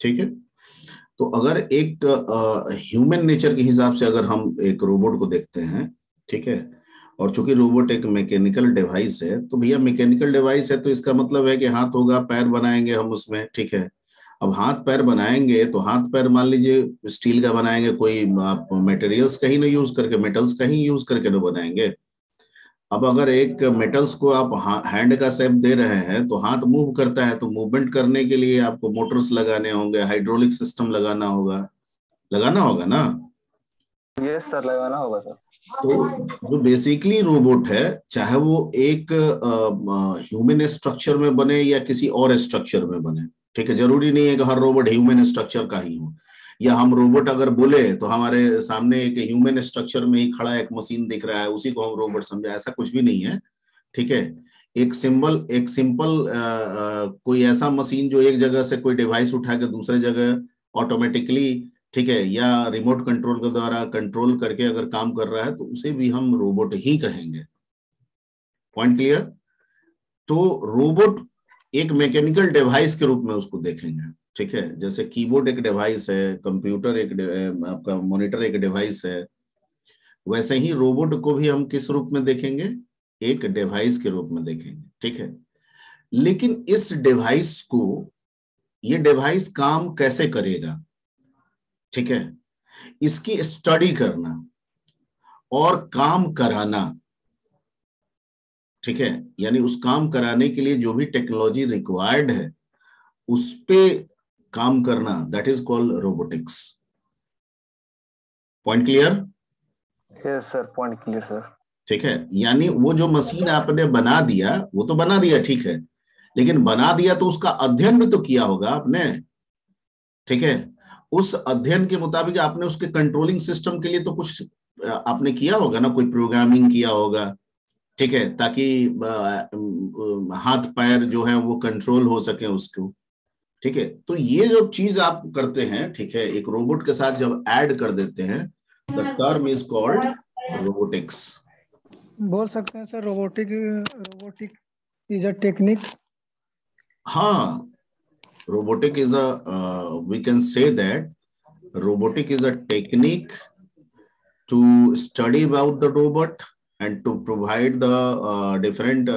ठीक है। तो अगर एक ह्यूमन नेचर के हिसाब से अगर हम एक रोबोट को देखते हैं, ठीक है, और चूंकि रोबोट एक मैकेनिकल डिवाइस है, तो भैया मैकेनिकल डिवाइस है तो इसका मतलब है कि हाथ होगा, पैर बनाएंगे हम उसमें, ठीक है। अब हाथ पैर बनाएंगे तो हाथ पैर मान लीजिए स्टील का बनाएंगे, कोई आप मटेरियल्स कहीं ना यूज करके, मेटल्स कहीं यूज करके ना बनाएंगे। अब अगर एक मेटल्स को आप हैंड का शेप दे रहे हैं तो हाथ मूव करता है, तो मूवमेंट करने के लिए आपको मोटर्स लगाने होंगे, हाइड्रोलिक सिस्टम लगाना होगा ना। यस सर, लगाना होगा सर। तो जो बेसिकली रोबोट है, चाहे वो एक ह्यूमन स्ट्रक्चर में बने या किसी और स्ट्रक्चर में बने, ठीक है, जरूरी नहीं है कि हर रोबोट ह्यूमन स्ट्रक्चर का ही हो, या हम रोबोट अगर बोले तो हमारे सामने एक ह्यूमन स्ट्रक्चर में ही खड़ा एक मशीन दिख रहा है, उसी को हम रोबोट समझे, ऐसा कुछ भी नहीं है, ठीक है। एक सिंपल कोई ऐसा मशीन जो एक जगह से कोई डिवाइस उठा के दूसरे जगह ऑटोमेटिकली, ठीक है, या रिमोट कंट्रोल के द्वारा कंट्रोल करके अगर काम कर रहा है, तो उसे भी हम रोबोट ही कहेंगे। Point clear. तो रोबोट एक मैकेनिकल डिवाइस के रूप में उसको देखेंगे, ठीक है। जैसे कीबोर्ड एक डिवाइस है, कंप्यूटर एक आपका मॉनिटर एक डिवाइस है, वैसे ही रोबोट को भी हम किस रूप में देखेंगे, एक डिवाइस के रूप में देखेंगे, ठीक है। लेकिन इस डिवाइस को, ये डिवाइस काम कैसे करेगा, ठीक है, इसकी स्टडी करना और काम कराना, ठीक है, यानी उस काम कराने के लिए जो भी टेक्नोलॉजी रिक्वायर्ड है उस पे काम करना, that is called robotics. Point clear. Yes sir, point clear sir. ठीक है, यानी वो जो मशीन आपने बना दिया वो तो बना दिया, ठीक है, लेकिन बना दिया तो उसका अध्ययन भी तो किया होगा आपने, ठीक है। उस अध्ययन के मुताबिक आपने उसके कंट्रोलिंग सिस्टम के लिए तो कुछ आपने किया होगा ना, कोई प्रोग्रामिंग किया होगा, ठीक है, ताकि हाथ पैर जो है वो कंट्रोल हो सके उसको, ठीक है। तो ये जो चीज आप करते हैं, ठीक है, एक रोबोट के साथ जब ऐड कर देते हैं, the term is called robotics. बोल सकते हैं sir, robotic is a technique. हाँ, robotic is a we can say that robotic is a technique to study about the robot and to provide the different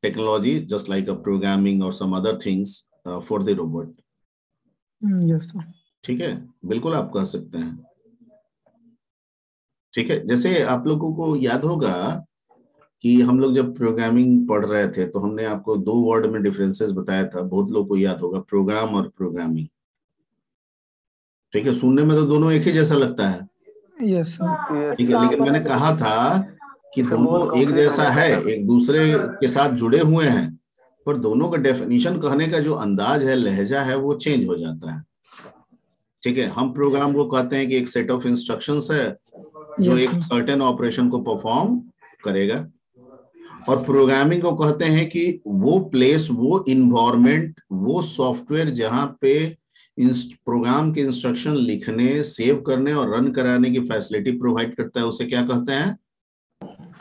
technology just like a programming or some other things for the robot. Yes sir. ठीक है, बिल्कुल आप कह सकते हैं, ठीक है। जैसे आप लोगों को याद होगा कि हम लोग जब प्रोग्रामिंग पढ़ रहे थे तो हमने आपको दो वर्ड में डिफरेंसेस बताया था, बहुत लोग को याद होगा, प्रोग्राम और प्रोग्रामिंग, ठीक है। सुनने में तो दोनों एक ही जैसा लगता है, यस सर। ठीक है, लेकिन मैंने कहा था कि दोनों एक जैसा है, एक दूसरे के साथ जुड़े हुए हैं, पर दोनों का डेफिनेशन कहने का जो अंदाज है, लहजा है, वो चेंज हो जाता है, ठीक है। हम प्रोग्राम को कहते हैं कि एक सेट ऑफ इंस्ट्रक्शंस है जो एक सर्टेन ऑपरेशन को परफॉर्म करेगा, और प्रोग्रामिंग को कहते हैं कि वो प्लेस, वो इन्वायरमेंट, वो सॉफ्टवेयर जहां पे प्रोग्राम के इंस्ट्रक्शन लिखने, सेव करने और रन कराने की फैसिलिटी प्रोवाइड करता है, उसे क्या कहते हैं,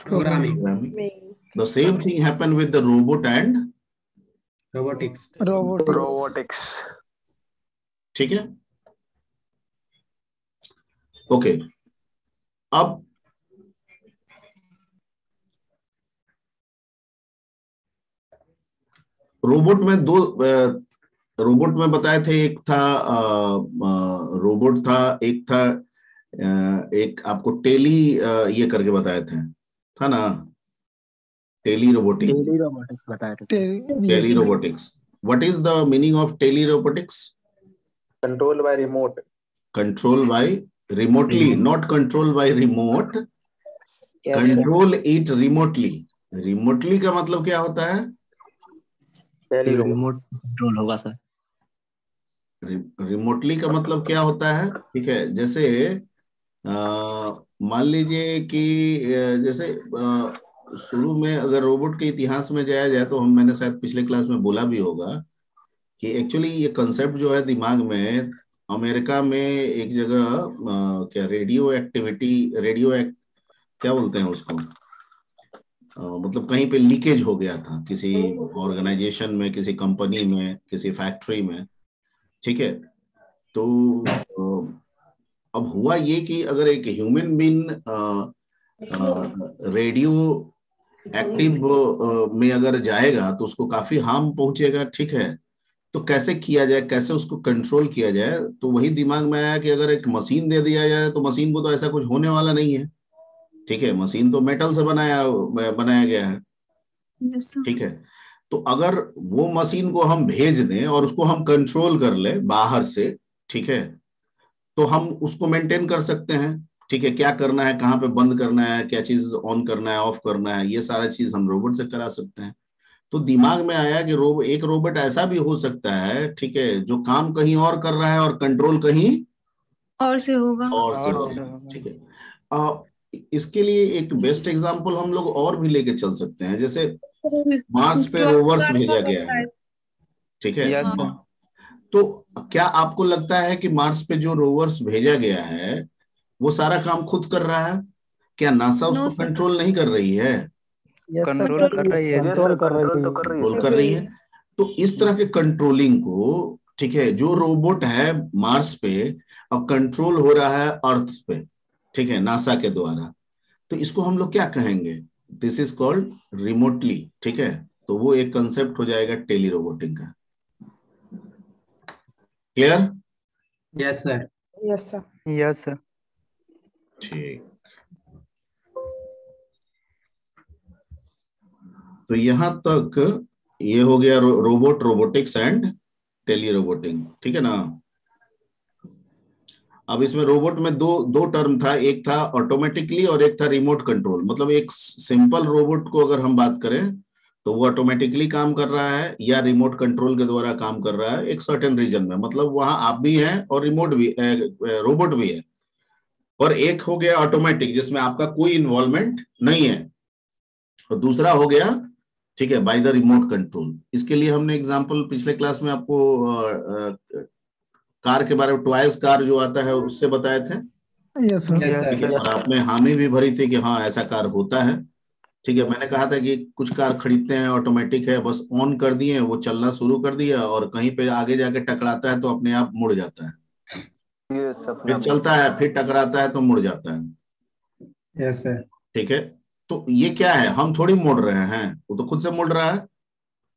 programming. The same thing happen with the robot and robotics. ठीक है, ओके। अब रोबोट में दो रोबोट में बताए थे, एक था रोबोट था, एक था एक आपको टेली ये करके बताए थे, था ना, टेली रोबोटिक्स बताए थे। Telerobotics. What is the meaning of telerobotics? Control by remote. Control by remotely, not control by remote, control it remotely. Remotely का मतलब क्या होता है? रिमोट कंट्रोल होगा सर। रिमोटली का मतलब क्या होता है, ठीक है। जैसे मान लीजिए कि जैसे शुरू में अगर रोबोट के इतिहास में जाया जाए तो मैंने शायद पिछले क्लास में बोला भी होगा कि एक्चुअली ये कंसेप्ट जो है दिमाग में, अमेरिका में एक जगह क्या क्या बोलते हैं उसको, मतलब कहीं पे लीकेज हो गया था किसी ऑर्गेनाइजेशन में, किसी कंपनी में, किसी फैक्ट्री में, ठीक है। तो अब हुआ ये कि अगर एक ह्यूमन बीइंग रेडियो एक्टिव में अगर जाएगा तो उसको काफी हार्म पहुंचेगा, ठीक है। तो कैसे किया जाए, कैसे उसको कंट्रोल किया जाए, तो वही दिमाग में आया कि अगर एक मशीन दे दिया जाए तो मशीन को तो ऐसा कुछ होने वाला नहीं है, ठीक है। मशीन तो मेटल से बनाया गया है, ठीक है। तो अगर वो मशीन को हम भेज दें और उसको हम कंट्रोल कर ले बाहर से, ठीक है, तो हम उसको मेंटेन कर सकते हैं, ठीक है। क्या करना है, कहाँ पे बंद करना है, क्या चीज ऑन करना है, ऑफ करना है, ये सारा चीज हम रोबोट से करा सकते हैं। तो दिमाग में आया कि एक रोबोट ऐसा भी हो सकता है, ठीक है, जो काम कहीं और कर रहा है और कंट्रोल कहीं और से होगा। और से होगा, ठीक है। इसके लिए एक बेस्ट एग्जांपल हम लोग और भी लेके चल सकते हैं, जैसे मार्स पे रोवर्स भेजा गया है, ठीक है। Yes sir. तो क्या आपको लगता है कि मार्स पे जो रोवर्स भेजा गया है वो सारा काम खुद कर रहा है? क्या नासा उसको कंट्रोल नहीं कर रही है? कंट्रोल कर रही है, कंट्रोल कर रही है। तो इस तरह के कंट्रोलिंग को, ठीक है, जो रोबोट है मार्स पे और कंट्रोल हो रहा है अर्थ पे, ठीक है, नासा के द्वारा, तो इसको हम लोग क्या कहेंगे? दिस इज कॉल्ड रिमोटली, ठीक है। तो वो एक कंसेप्ट हो जाएगा टेली रोबोटिंग का। Clear? Yes sir. Yes sir. Yes sir. ठीक। तो यहां तक ये हो गया रोबोट, रोबोटिक्स एंड टेली रोबोटिंग, ठीक है ना। अब इसमें रोबोट में दो टर्म था, एक था ऑटोमेटिकली और एक था रिमोट कंट्रोल। मतलब एक सिंपल रोबोट को अगर हम बात करें तो वो ऑटोमेटिकली काम कर रहा है या रिमोट कंट्रोल के द्वारा काम कर रहा है एक सर्टेन रीजन में। मतलब वहां आप भी हैं और रिमोट भी, रोबोट भी है। और एक हो गया ऑटोमेटिक जिसमें आपका कोई इन्वॉल्वमेंट नहीं है, और दूसरा हो गया, ठीक है, बाय द रिमोट कंट्रोल। इसके लिए हमने एग्जांपल पिछले क्लास में आपको कार के बारे में, टॉयज कार जो आता है उससे बताए थे, यस सर। और आपने हामी भी भरी थी कि हाँ ऐसा कार होता है, ठीक है। मैंने कहा था कि कुछ कार खरीदते हैं ऑटोमेटिक है, बस ऑन कर दिए वो चलना शुरू कर दिया, और कहीं पे आगे जाके टकराता है तो अपने आप मुड़ जाता है, फिर चलता है, फिर टकराता है तो मुड़ जाता है। Yes sir. ठीक है। तो ये क्या है, हम थोड़ी मुड़ रहे हैं, वो तो खुद से मुड़ रहा है।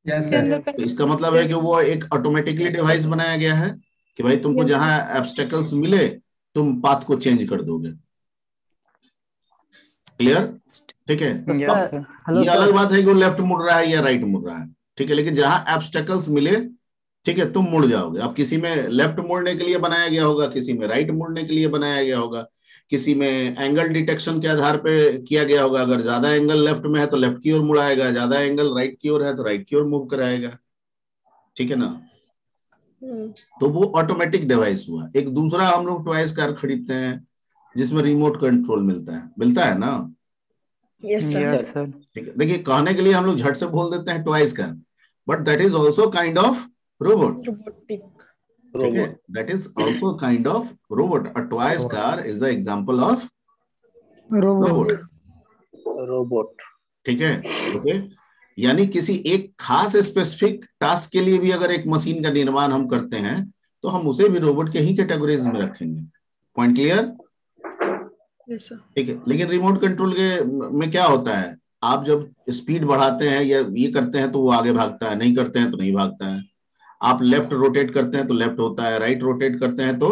Yes sir. तो इसका मतलब है कि वो एक ऑटोमेटिकली डिवाइस बनाया गया है कि भाई तुमको जहां एब्स्टेकल्स मिले तुम पाथ को चेंज कर दोगे। क्लियर? ठीक है। ये अलग बात है कि वो लेफ्ट मुड़ रहा है या राइट मुड़ रहा है, ठीक है, लेकिन जहां एब्स्टेकल्स मिले, ठीक है, तुम मुड़ जाओगे। अब किसी में लेफ्ट मुड़ने के लिए बनाया गया होगा, किसी में राइट मुड़ने के लिए बनाया गया होगा, किसी में एंगल डिटेक्शन के आधार पे किया गया होगा। अगर ज्यादा एंगल लेफ्ट में है तो लेफ्ट की ओर मुड़ाएगा, ज्यादा एंगल राइट की ओर है तो राइट की ओर मूव कराएगा, ठीक है ना। तो वो ऑटोमेटिक डिवाइस हुआ। एक दूसरा हम लोग टॉयज कार खरीदते हैं जिसमें रिमोट कंट्रोल मिलता है ना। Yes sir. ठीक है। देखिए, कहने के लिए हम लोग झट से बोल देते हैं toys car, but that is also kind of robot, ठीक है, that is also kind of robot. A toys car is the example of robot, ठीक है। ओके, यानी किसी एक खास स्पेसिफिक टास्क के लिए भी अगर एक मशीन का निर्माण हम करते हैं तो हम उसे भी रोबोट के ही कैटेगरीज में रखेंगे। Point clear? ठीक है। लेकिन रिमोट कंट्रोल के में क्या होता है, आप जब स्पीड बढ़ाते हैं या ये करते हैं तो वो आगे भागता है, नहीं करते हैं तो नहीं भागता है। आप लेफ्ट रोटेट करते हैं तो लेफ्ट होता है, राइट रोटेट करते हैं तो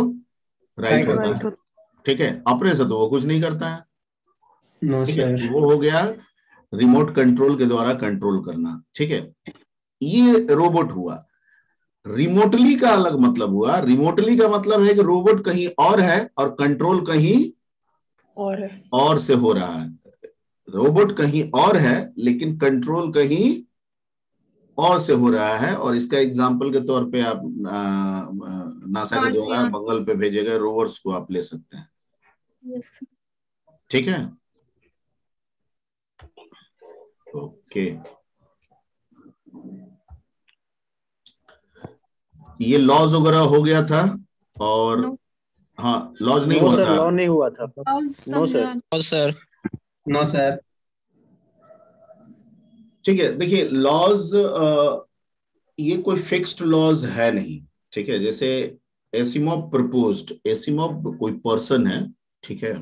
राइट होता है, ठीक है। अपने से तो वो कुछ नहीं करता है, ठीक है। वो हो गया रिमोट कंट्रोल के द्वारा कंट्रोल करना, ठीक है। ये रोबोट हुआ। रिमोटली का अलग मतलब हुआ। रिमोटली का मतलब है कि रोबोट कहीं और है और कंट्रोल कहीं और से हो रहा है। रोबोट कहीं और है लेकिन कंट्रोल कहीं और से हो रहा है। और इसका एग्जांपल के तौर पे आप नासा के द्वारा मंगल पे भेजे गए रोवर्स को आप ले सकते हैं, ठीक है। ओके, ये लॉज वगैरह हो गया था। और हाँ, लॉज नहीं हुआ था, लॉ नहीं हुआ था। No sir. No sir. ठीक है। देखिए, लॉज ये कोई फिक्स्ड लॉज है नहीं, ठीक है, जैसे एसिमोव प्रपोज्ड, एसिमोव कोई पर्सन है, ठीक है।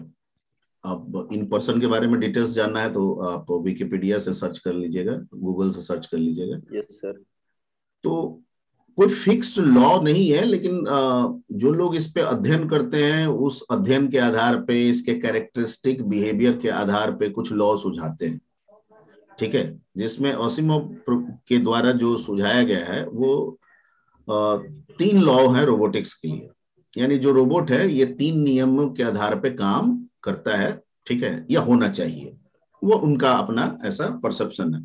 अब इन पर्सन के बारे में डिटेल्स जानना है तो आप विकिपीडिया से सर्च कर लीजिएगा, गूगल से सर्च कर लीजिएगा। Yes sir. तो कोई फिक्स्ड लॉ नहीं है, लेकिन जो लोग इस पे अध्ययन करते हैं उस अध्ययन के आधार पे, इसके कैरेक्टरिस्टिक बिहेवियर के आधार पे कुछ लॉ सुझाते हैं, ठीक है। जिसमें एसिमोव के द्वारा जो सुझाया गया है वो 3 लॉ है रोबोटिक्स के लिए, यानी जो रोबोट है ये 3 नियमों के आधार पे काम करता है, ठीक है, या होना चाहिए, वो उनका अपना ऐसा परसेप्शन है,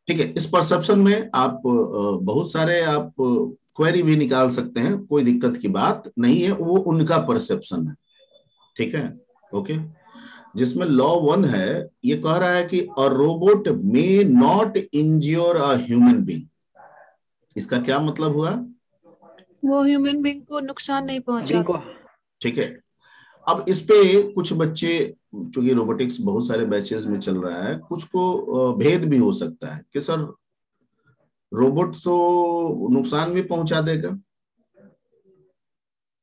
ठीक है। इस परसेप्शन में आप बहुत सारे आप क्वेरी भी निकाल सकते हैं, कोई दिक्कत की बात नहीं है, वो उनका परसेप्शन है, ठीक है, ओके। जिसमें लॉ 1 है, ये कह रहा है कि a robot may not इंज्योर a human being. इसका क्या मतलब हुआ? वो ह्यूमन बीइंग को नुकसान नहीं पहुंचाता। ठीक है। अब इस पे कुछ बच्चे, चूंकि रोबोटिक्स बहुत सारे बैचेस में चल रहा है, कुछ को भेद भी हो सकता है कि सर रोबोट तो नुकसान भी पहुंचा देगा,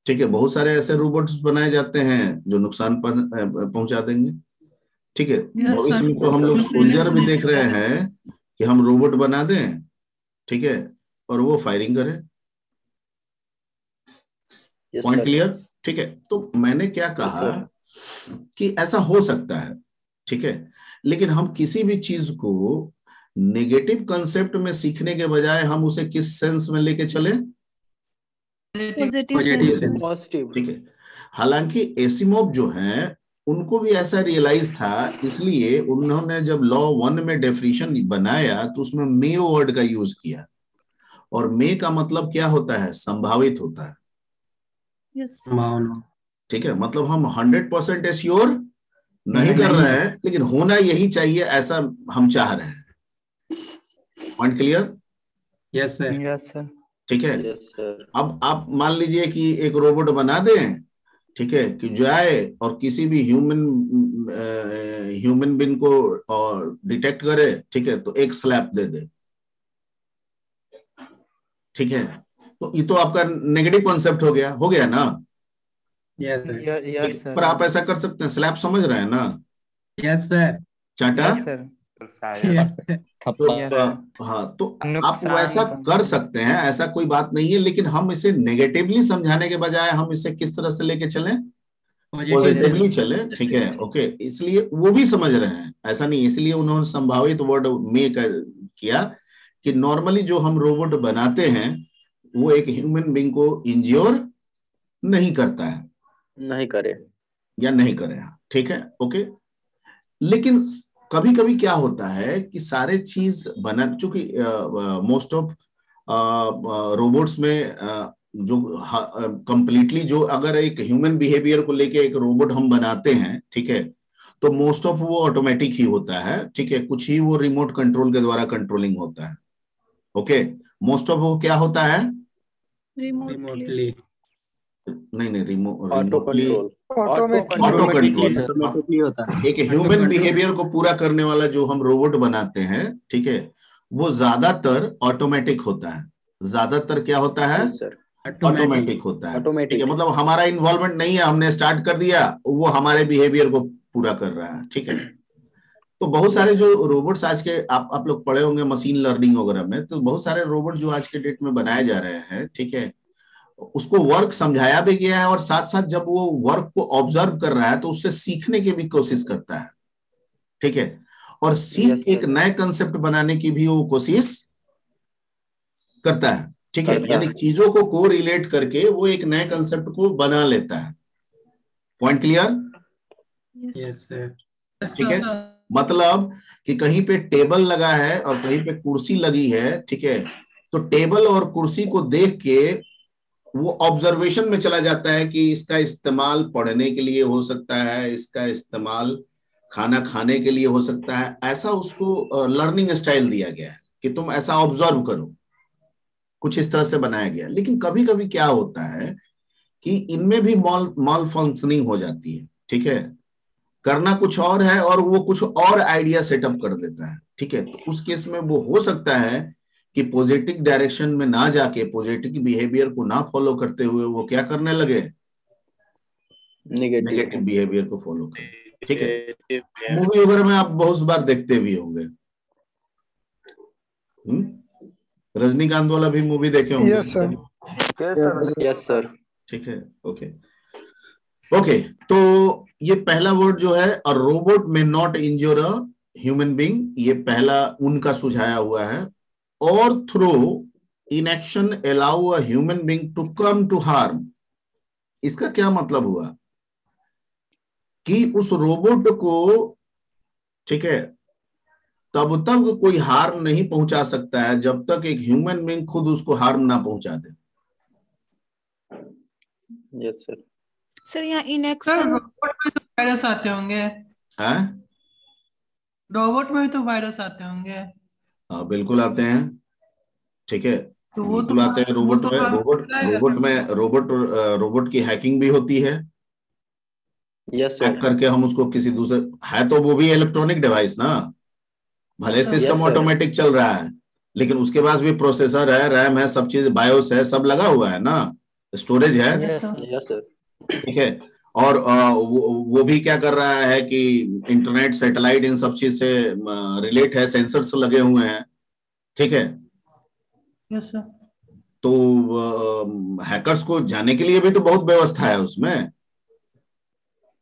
ठीक है। बहुत सारे ऐसे रोबोट्स बनाए जाते हैं जो नुकसान पहुंचा देंगे, ठीक है। भविष्य में तो हम लोग सोल्जर भी देख रहे हैं कि हम रोबोट बना दें, ठीक है, और वो फायरिंग करे। Point clear? ठीक है। तो मैंने क्या कहा कि ऐसा हो सकता है, ठीक है, लेकिन हम किसी भी चीज को नेगेटिव कंसेप्ट में सीखने के बजाय हम उसे किस सेंस में लेके चले? पॉजिटिव, ठीक है। हालांकि एसिमोव जो है उनको भी ऐसा रियलाइज था, इसलिए उन्होंने जब लॉ 1 में डेफिनेशन बनाया तो उसमें मे वर्ड का यूज किया, और मे का मतलब क्या होता है? संभावित होता है, ठीक है। मतलब हम 100% एश्योर नहीं कर रहे हैं, लेकिन होना यही चाहिए ऐसा हम चाह रहे हैं। Point clear? Yes sir. Yes sir. ठीक है। Yes sir. अब आप मान लीजिए कि एक रोबोट बना दें, ठीक है, कि जाए और किसी भी ह्यूमन बीइंग को और डिटेक्ट करे, ठीक है, तो एक स्लैप दे दे, ठीक है। तो ये तो आपका नेगेटिव कॉन्सेप्ट हो गया ना? Yes sir. Yes sir. पर आप ऐसा कर सकते हैं, स्लैप समझ रहे हैं ना? Yes sir. चाटा? Yes sir. तो हाँ, तो आप वैसा कर सकते हैं, ऐसा कोई बात नहीं है, लेकिन हम इसे नेगेटिवली समझाने के बजाय हम इसे किस तरह से लेके चलें? पॉजिटिवली चले, ठीक है, ओके। इसलिए वो भी समझ रहे हैं, ऐसा नहीं, इसलिए उन्होंने संभावित वर्ड में किया कि नॉर्मली जो हम रोबोट बनाते हैं वो एक ह्यूमन बीइंग को इंज्योर नहीं करता है, नहीं करे या नहीं करे, ठीक है, ओके। लेकिन कभी कभी क्या होता है कि सारे चीज बना, चूंकि मोस्ट ऑफ रोबोट्स में जो कंप्लीटली जो अगर एक ह्यूमन बिहेवियर को लेके एक रोबोट हम बनाते हैं, ठीक है, तो मोस्ट ऑफ वो ऑटोमेटिक ही होता है, ठीक है। कुछ ही वो रिमोट कंट्रोल के द्वारा कंट्रोलिंग होता है, ओके। मोस्ट ऑफ वो क्या होता है? रिमोटली। नहीं, ऑटो कंट्रोल, ऑटो कंट्रोल होता है। एक ह्यूमन बिहेवियर को पूरा करने वाला जो हम रोबोट बनाते हैं, ठीक है, वो ज्यादातर ऑटोमेटिक होता है। ज्यादातर क्या होता है? ऑटोमेटिक होता है, ठीक है। मतलब हमारा इन्वॉल्वमेंट नहीं है, हमने स्टार्ट कर दिया, वो हमारे बिहेवियर को पूरा कर रहा है, ठीक है। तो बहुत सारे जो रोबोट्स आज के आप लोग पढ़े होंगे मशीन लर्निंग वगैरह में, तो बहुत सारे रोबोट जो आज के डेट में बनाए जा रहे हैं, ठीक है, उसको वर्क समझाया भी गया है, और साथ साथ जब वो वर्क को ऑब्जर्व कर रहा है तो उससे सीखने की भी कोशिश करता है, ठीक है, और सीख एक नए कंसेप्ट बनाने की भी वो कोशिश करता है, ठीक है। यानी चीजों को को रिलेट करके वो एक नए कंसेप्ट को बना लेता है। Point clear? Yes sir. ठीक है। मतलब कि कहीं पे टेबल लगा है और कहीं पे कुर्सी लगी है, ठीक है, तो टेबल और कुर्सी को देख के वो ऑब्जर्वेशन में चला जाता है कि इसका इस्तेमाल पढ़ने के लिए हो सकता है, इसका इस्तेमाल खाना खाने के लिए हो सकता है। ऐसा उसको लर्निंग स्टाइल दिया गया है कि तुम ऐसा ऑब्जर्व करो, कुछ इस तरह से बनाया गया। लेकिन कभी कभी क्या होता है कि इनमें भी मॉल फंक्शनिंग हो जाती है, ठीक है, करना कुछ और है और वो कुछ और आइडिया सेटअप कर देता है, ठीक है। तो उस केस में वो हो सकता है कि पॉजिटिव डायरेक्शन में ना जाके, पॉजिटिव बिहेवियर को ना फॉलो करते हुए वो क्या करने लगे, नेगेटिव बिहेवियर को फॉलो कर। ठीक है, मूवी वगैरह में आप बहुत बार देखते भी होंगे। रजनीकांत वाला भी मूवी देखे होंगे। Yes sir. Yes sir. ठीक है, ओके ओके। तो ये पहला वर्ड जो है, a robot may not injure a human being, ये पहला उनका सुझाया हुआ है। और through inaction allow a human being to come to harm, इसका क्या मतलब हुआ कि उस रोबोट को, ठीक है, तब तक कोई हार्म नहीं पहुंचा सकता है जब तक एक ह्यूमन बीइंग खुद उसको हार्म ना पहुंचा दे। Yes sir. सर यहाँ सर इनएक्शन, रोबोट में तो वायरस आते होंगे। हैं? रोबोट में भी तो वायरस आते होंगे। बिल्कुल आते हैं। ठीक है, तो वो तो बिल्कुल आते हैं। वो तो रोबोट की हैकिंग भी होती है। Yes hack sir. करके हम उसको किसी दूसरे, है तो वो भी इलेक्ट्रॉनिक डिवाइस ना, भले Yes, सिस्टम sir. ऑटोमेटिक चल रहा है, लेकिन उसके पास भी प्रोसेसर है, रैम है, सब चीज, बायोस है, सब लगा हुआ है ना, स्टोरेज है। Yes sir. ठीक है, और वो भी क्या कर रहा है कि इंटरनेट, सैटेलाइट, इन सब चीज से रिलेट है, सेंसर्स लगे हुए हैं। ठीक है, यस सर। तो हैकर्स को जाने के लिए भी तो बहुत व्यवस्था है उसमें।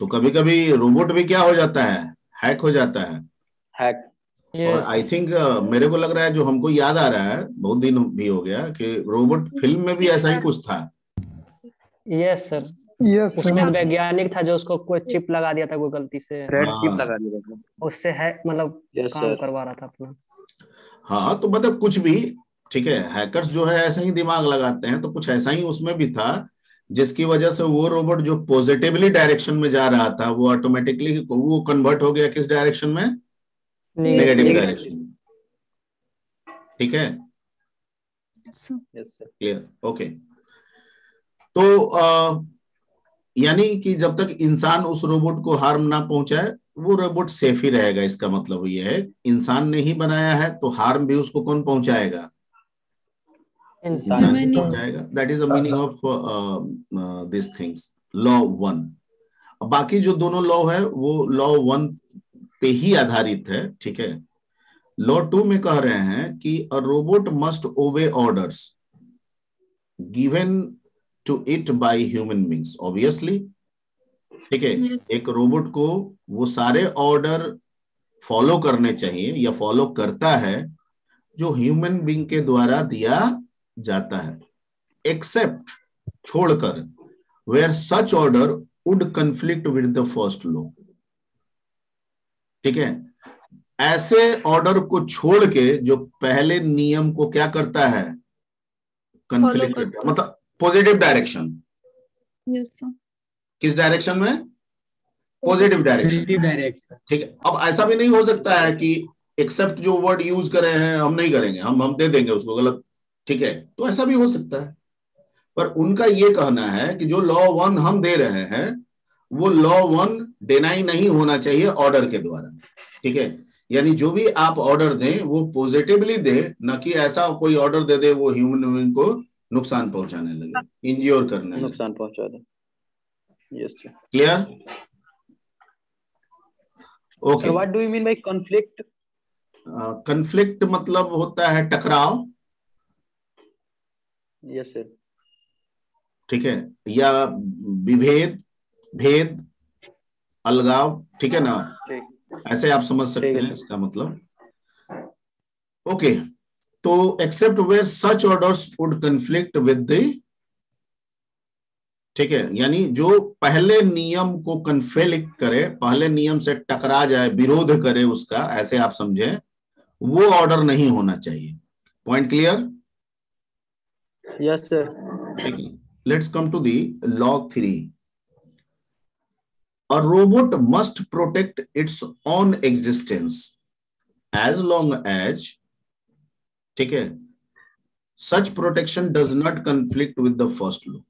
तो कभी कभी रोबोट भी क्या हो जाता है, हैक हो जाता है। हैक। और आई थिंक मेरे को लग रहा है, जो हमको याद आ रहा है, बहुत दिन भी हो गया, कि रोबोट फिल्म में भी ऐसा ही कुछ था। Yes sir. यस उसमें सर। एक वैज्ञानिक था जो उसको कोई चिप लगा दिया था कोई गलती से, रेड चिप हाँ लगा दिया था। उससे है मतलब यस काम सर। करवा रहा था अपना। हाँ, तो मतलब कुछ भी, ठीक है, हैकर्स जो है ऐसा ही दिमाग लगाते हैं, तो कुछ ऐसा ही उसमें भी था, जिसकी वजह से वो रोबोट जो पॉजिटिवली डायरेक्शन में जा रहा था, वो ऑटोमेटिकली वो कन्वर्ट हो गया किस डायरेक्शन में, नेगेटिव डायरेक्शन। ठीक है, यस सर। Clear, okay. तो यानी कि जब तक इंसान उस रोबोट को हार्म ना पहुंचाए, वो रोबोट सेफ ही रहेगा। इसका मतलब ये है, इंसान ने ही बनाया है तो हार्म भी उसको कौन पहुंचाएगा, इंसान ही पहुंचाएगा। That is the meaning of this things, law 1। बाकी जो दोनों लॉ है वो लॉ 1 पे ही आधारित है। ठीक है, लॉ 2 में कह रहे हैं कि a robot must obey orders given to it by human beings, obviously. ठीक है, एक रोबोट को वो सारे ऑर्डर फॉलो करने चाहिए या फॉलो करता है जो ह्यूमन बीइंग के द्वारा दिया जाता है, एक्सेप्ट, छोड़कर, where such order would conflict with the first law. ठीक है, ऐसे ऑर्डर को छोड़ के जो पहले नियम को क्या करता है, कन्फ्लिक्ट करता है, मतलब पॉजिटिव डायरेक्शन। किस डायरेक्शन में, पॉजिटिव डायरेक्शन। ठीक है, अब ऐसा भी नहीं हो सकता है कि एक्सेप्ट जो वर्ड यूज करे हैं हम नहीं करेंगे, हम दे देंगे उसको गलत। ठीक है, तो ऐसा भी हो सकता है, पर उनका ये कहना है कि जो लॉ 1 हम दे रहे हैं, वो लॉ 1 डिनाई नहीं होना चाहिए ऑर्डर के द्वारा। ठीक है, यानी जो भी आप ऑर्डर दें वो पॉजिटिवली दे, ना कि ऐसा कोई ऑर्डर दे दे वो ह्यूमन बीइंग को नुकसान पहुंचाने लगे, इंज्योर करने लगे, नुकसान पहुंचा दे। Yes sir. Clear, okay. What do you mean by conflict? Conflict मतलब होता है टकराव। Yes sir. ठीक है, या विभेद, भेद, अलगाव। ठीक है ना, ऐसे आप समझ सकते हैं इसका मतलब। ओके, तो except where such orders would conflict with the, ठीक है, यानी जो पहले नियम को कन्फ्लिक्ट करे, पहले नियम से टकरा जाए, विरोध करे उसका, ऐसे आप समझे, वो ऑर्डर नहीं होना चाहिए। Point clear? Yes sir. ठीक है, let's come to the law 3। A robot must protect its own existence as long as, ठीक है, such protection does not conflict with the first law।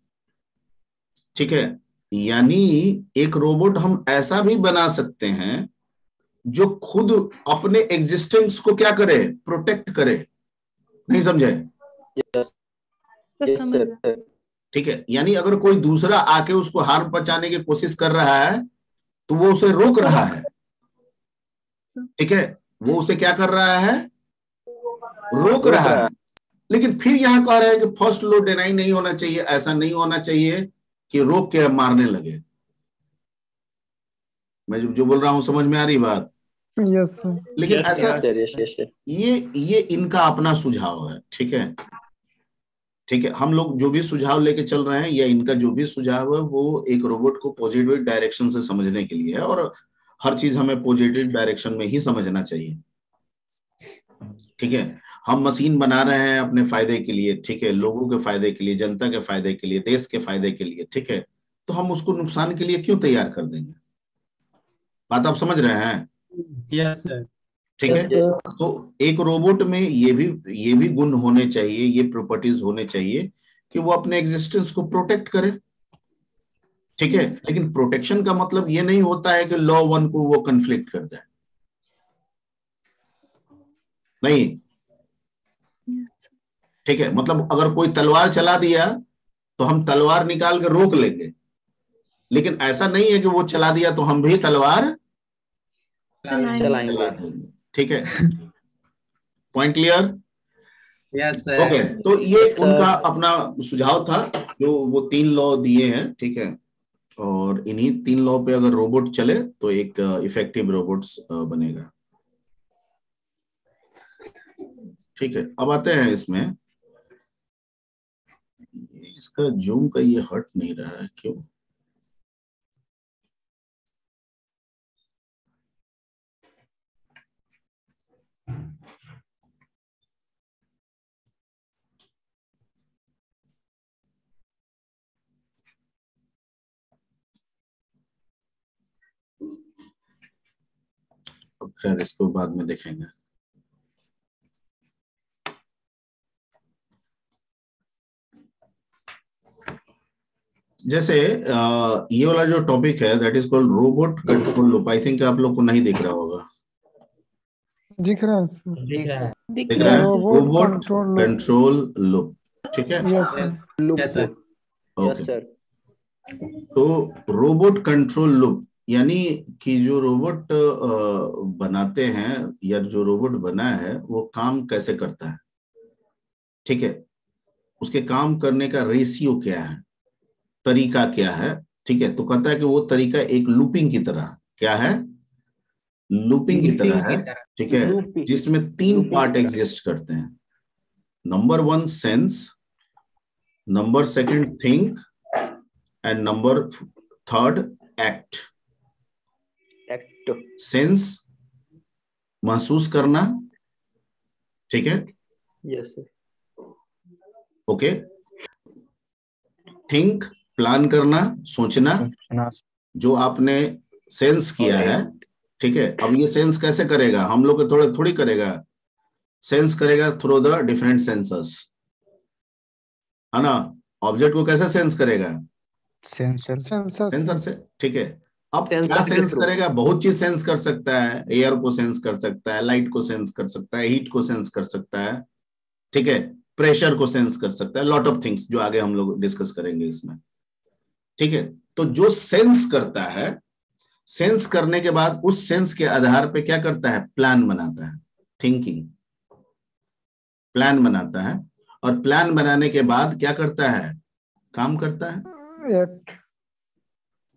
ठीक है, यानी एक रोबोट हम ऐसा भी बना सकते हैं जो खुद अपने एग्जिस्टेंस को क्या करे, प्रोटेक्ट करे। नहीं समझे? यस तो समझ गए। सर। ठीक है, यानी अगर कोई दूसरा आके उसको हार्म पहुंचाने की कोशिश कर रहा है तो वो उसे रोक रहा है। ठीक है, वो उसे क्या कर रहा है? रोक रहा है। लेकिन फिर यहां कह रहे हैं कि फर्स्ट लॉ डिनाई नहीं होना चाहिए, ऐसा नहीं होना चाहिए कि रोक के मारने लगे। मैं जो बोल रहा हूं समझ में आ रही बात? Yes sir. लेकिन यस ऐसा सर, यस यस सर। ये इनका अपना सुझाव है। ठीक है, ठीक है, हम लोग जो भी सुझाव लेके चल रहे हैं या इनका जो भी सुझाव है वो एक रोबोट को पॉजिटिव डायरेक्शन से समझने के लिए है, और हर चीज हमें पॉजिटिव डायरेक्शन में ही समझना चाहिए। ठीक है, हम मशीन बना रहे हैं अपने फायदे के लिए, ठीक है, लोगों के फायदे के लिए, जनता के फायदे के लिए, देश के फायदे के लिए। ठीक है, तो हम उसको नुकसान के लिए क्यों तैयार कर देंगे? बात आप समझ रहे हैं? Yes sir. ठीक है, तो एक रोबोट में ये भी गुण होने चाहिए, ये प्रॉपर्टीज होने चाहिए कि वो अपने एग्जिस्टेंस को प्रोटेक्ट करे। ठीक है, लेकिन प्रोटेक्शन का मतलब ये नहीं होता है कि लॉ 1 को वो कन्फ्लिक्ट कर जाए, नहीं। ठीक है, मतलब अगर कोई तलवार चला दिया तो हम तलवार निकाल कर रोक लेंगे, लेकिन ऐसा नहीं है कि वो चला दिया तो हम भी तलवार चला चलाएंगे। देंगे। ठीक है, point clear? Yes sir. Okay, तो ये सर। उनका अपना सुझाव था जो वो 3 लॉ दिए हैं। ठीक है, और इन्हीं 3 लॉ पे अगर रोबोट चले तो एक इफेक्टिव रोबोट्स बनेगा। ठीक है, अब आते हैं इसमें, इसका जूम का ये हट नहीं रहा है, क्यों? खैर इसको बाद में देखेंगे। जैसे ये वाला जो टॉपिक है that is called robot control loop. I think आप लोग को नहीं दिख रहा होगा। दिख रहा है सर। दिख रहा है। दिख रहा है? Robot control loop. Control loop. ठीक है, yes yes sir. Yes okay. Sir. तो रोबोट कंट्रोल लूप यानी कि जो रोबोट बनाते हैं या जो रोबोट बना है वो काम कैसे करता है। ठीक है, उसके काम करने का रेशियो क्या है, तरीका क्या है। ठीक है, तो कहता है कि वो तरीका एक लूपिंग की तरह, क्या है? लूपिंग की तरह है। ठीक है, जिसमें 3 पार्ट एग्जिस्ट करते हैं। Number 1 sense, number 2 think, and number 3 act. Sense महसूस करना, ठीक है, yes sir. Okay. Think plan करना, सोचना, जो आपने सेंस किया है। ठीक है, अब ये सेंस कैसे करेगा? हम लोग के थोड़ी करेगा, सेंस करेगा थ्रू द डिफरेंट सेंसर्स, है ना। ऑब्जेक्ट को कैसे सेंस करेगा? सेंसर से। ठीक है, अब क्या सेंस करेगा? बहुत चीज सेंस कर सकता है, एयर को सेंस कर सकता है, लाइट को सेंस कर सकता है, हीट को सेंस कर सकता है। ठीक है, प्रेशर को सेंस कर सकता है, लॉट ऑफ थिंग्स जो आगे हम लोग डिस्कस करेंगे इसमें। ठीक है, तो जो सेंस करता है, सेंस करने के बाद उस सेंस के आधार पे क्या करता है? प्लान बनाता है, थिंकिंग, प्लान बनाता है, और प्लान बनाने के बाद क्या करता है? काम करता है।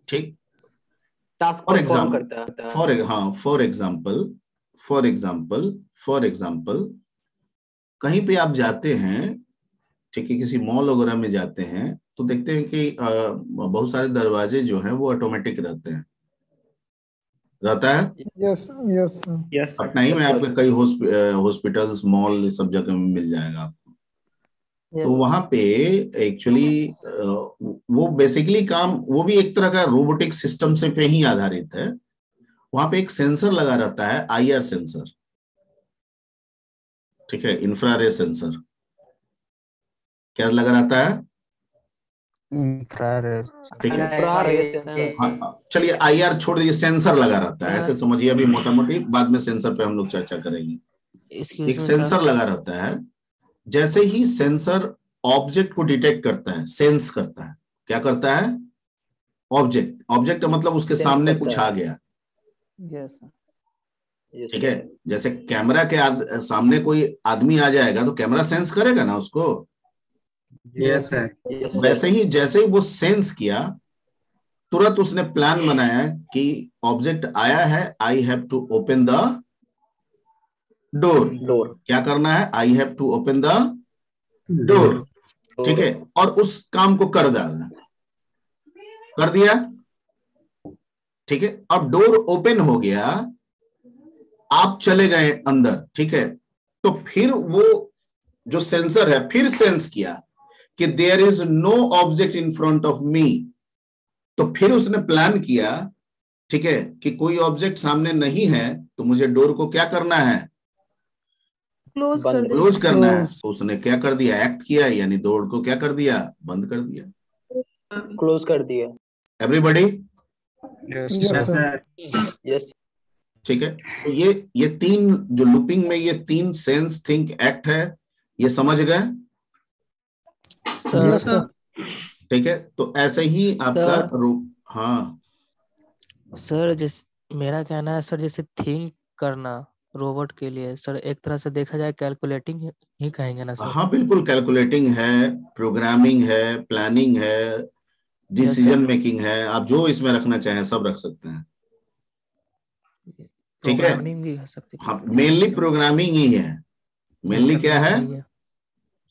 ठीक, फॉर एग्जाम्पल कहीं पे आप जाते हैं, ठीक है, किसी मॉल वगैरह में जाते हैं तो देखते हैं कि बहुत सारे दरवाजे जो हैं वो ऑटोमेटिक रहते हैं, रहता है। यस यस यस पटना ही में आपके कई हॉस्पिटल्स, मॉल, सब जगह में मिल जाएगा आपको। तो वहां पे एक्चुअली वो बेसिकली काम, वो भी एक तरह का रोबोटिक सिस्टम से पे ही आधारित है। वहां पे एक सेंसर लगा रहता है, IR सेंसर, ठीक है, इंफ्रारेड सेंसर। क्या लगा रहता है? ठीक है, हाँ, चलिए IR छोड़ दीजिए, सेंसर लगा रहता है, ऐसे समझिए अभी मोटा मोटी, बाद में सेंसर पे हम लोग चर्चा करेंगे। एक सेंसर लगा रहता है जैसे ही सेंसर ऑब्जेक्ट को डिटेक्ट करता है, सेंस करता है, क्या करता है? ऑब्जेक्ट, ऑब्जेक्ट मतलब उसके Sense सामने करता कुछ है। आ गया, यस सर। Yes, ठीक sir. है। जैसे कैमरा के सामने कोई आदमी आ जाएगा तो कैमरा सेंस करेगा ना उसको। Yes, sir. Yes, sir. वैसे ही जैसे ही वो सेंस किया, तुरंत उसने प्लान बनाया कि ऑब्जेक्ट आया है, I have to open the door. Door. क्या करना है? I have to open the door, ठीक है, और उस काम को कर डालना, कर दिया, ठीक है। अब डोर ओपन हो गया, आप चले गए अंदर, ठीक है। तो फिर वो जो सेंसर है फिर सेंस किया कि there is no object in front of me, तो फिर उसने प्लान किया, ठीक है, कि कोई ऑब्जेक्ट सामने नहीं है, तो मुझे डोर को क्या करना है? क्लोज बंद। कर देना क्लोज है। करना है। तो उसने क्या कर दिया? एक्ट किया, यानी डोर को क्या कर दिया? बंद कर दिया। Close कर दिया। Everybody, yes Yes, sir. sir. Yes. ठीक है। तो ये तीन जो लूपिंग में ये तीन सेंस, थिंक, एक्ट है, ये समझ गए? Yes sir. ठीक है। तो ऐसे ही आपका सर। हाँ सर जैसे मेरा कहना है सर, जैसे थिंक करना रोबोट के लिए सर एक तरह से देखा जाए कैलकुलेटिंग ही कहेंगे ना सर? हाँ, बिल्कुल कैलकुलेटिंग है, प्रोग्रामिंग है, प्लानिंग है, डिसीजन मेकिंग है, आप जो इसमें रखना चाहें सब रख सकते हैं, ठीक है। प्रोग्रामिंग भी हो सकती है। हाँ, मेनली प्रोग्रामिंग ही है, मेनली सर, क्या है? सही है।